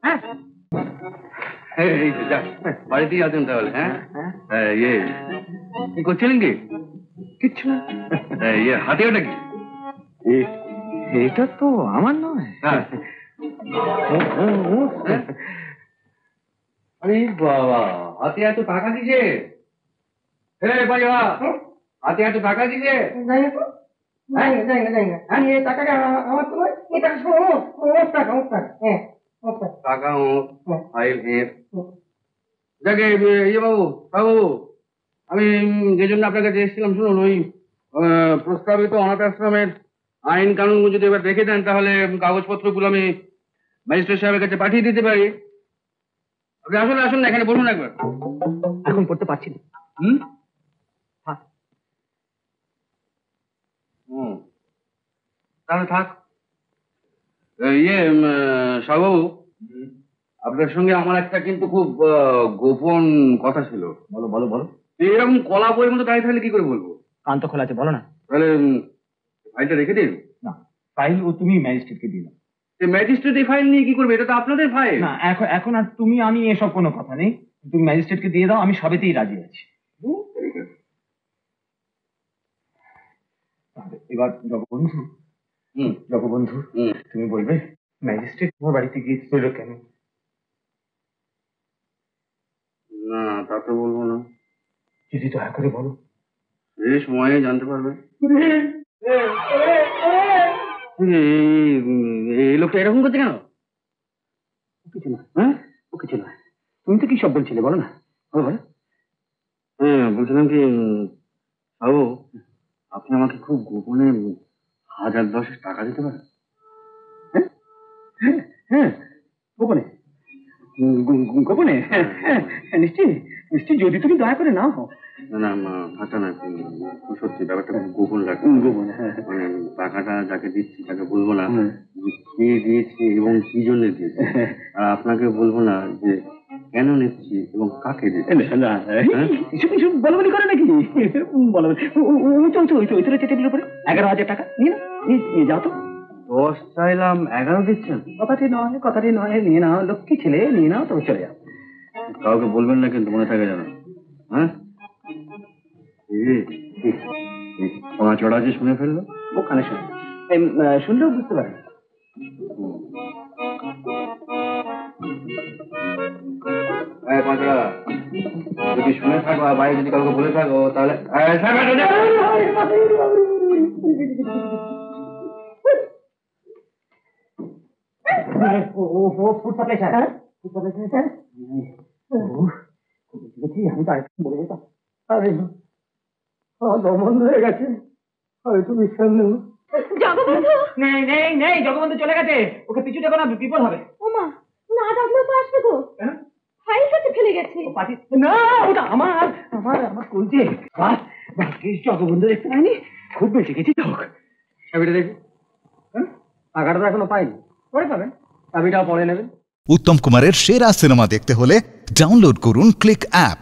হ্যাঁ বাড়িতেই আছেন তাহলে? হ্যাঁ ইয়ে কি করছিলেন কি? কিচ্ছু না। ইয়ে হাতে ওটা কি? এটা তো আমার নয়। হ্যাঁ আরে বাবা, হাতে এত টাকা দিছে? হাতে এত টাকা দিছে? টাকা আমার তো এটা টাকা টাকা ফাইল যাকে ইয়ে বাবু বাবু, আমি যে জন্য আপনার কাছে এসেছিলাম, শুনুন, ওই প্রস্তাবিত অনাথ আশ্রমের আইন কানুন যদি এবার দেখে দেন, তাহলে কাগজপত্রগুলো আমি ম্যাজিস্ট্রেট সাহেবের কাছে পাঠিয়ে দিতে পারি। আপনি আসলে আসুন না, এখানে বলুন একবার। এখন পড়তে পারছি না। তাহলে থাক। ইয়ে সাহু, আপনার সঙ্গে আমার একটা কিন্তু খুব গোপন কথা ছিল। বলো বলো বলো। এরকম কলা বইয়ের মতো দাঁড়িয়ে থাকলে কি করে বলবো? কান তো খোলা আছে, বলো না। তাহলে ফাইলটা রেখে দিন। না, ফাইল ও তুমি ম্যাজিস্ট্রেটকে দিও। ম্যাজিস্ট্রেট এই ফাইল নিয়ে কি করবে? এটা তো আপনাদের ফাইল। না, এখন আর তুমি আমি এসব কোনো কথা নেই। তুমি ম্যাজিস্ট্রেটকে দিয়ে দাও, আমি সবেতেই রাজি আছি। এবার জগবন্ধু, তুমি বলবে ম্যাজিস্ট্রেট তোমার বাড়িতে গিয়েছিল কেন? না, তা তো বলবো না। যদি দয়া করে বলো। এই সময়ে জানতে পারবে। এই লোকটা এরকম করছে কেন? কিছু না। হ্যাঁ, ও কিছু না। তুমি তো কি সব বলছিলে, বলো না। হ্যাঁ, বলছিলাম কি বাবু, আপনি আমাকে খুব গোপনে 1010 টাকা দিতে পারেন? হ্যাঁ হ্যাঁ, গোপনে গোপনে নিশ্চয়ই নিশ্চয়ই, যদি তুমি দয়া করে নাও। না না, ফাটা না, সত্যি ব্যাপারটা গোপন রাখুন। গোপন, হ্যাঁ। মানে টাকাটা যাকে দিচ্ছি তাকে বলবো না কে দিয়েছে এবং কি জন্য দিয়েছে, আর আপনাকে বলবো না যে কেন নিচ্ছি এবং কাকে দিচ্ছি। কিছু বলো বলি করে নাকি? বলো ওই টেবিলের উপরে 11,000 টাকা নিয়ে না, নিয়ে যাও তো। 10 চাইলাম, 11 দিচ্ছেন? কথাটি নয়, নিয়ে নাও, লক্ষ্মী ছেলে, নিয়ে নাও, তবে চলে যাও। কাউকে বলবেন না কিন্তু, মনে থাকে যেন। হ্যাঁ, তোমার চড়া যে শুনে ফেললো, ওখানে শুনলেও বুঝতে পারে। যদি শুনে থাকো আর বাইরে যদি কাউকে বলে থাকো, তাহলে আমি তো আরেকটু বলে যেতাম। আরে বন্ধ হয়ে গেছে, হয়তো বিশ্বাস নেই। নেই নেই নেই, জগবন্ধু চলে গেছে, ওকে পিছু দেখো না, বিপদ হবে। ওমা, না ডাকলেও তো আসবে গো। ফাইল কাছে ফেলে গেছে। না, ওটা আমার আমার আমার কলজে। জগবন্ধু দেখতে পাইনি, খুব বেঁচে গেছি। হোক, চাবিটা দেখি। টাকাটা তো এখনো পাইনি, পরে পাবেন। চাবিটাও পরে নেবেন। উত্তম কুমারের সেরা সিনেমা দেখতে হলে ডাউনলোড করুন ক্লিক অ্যাপ।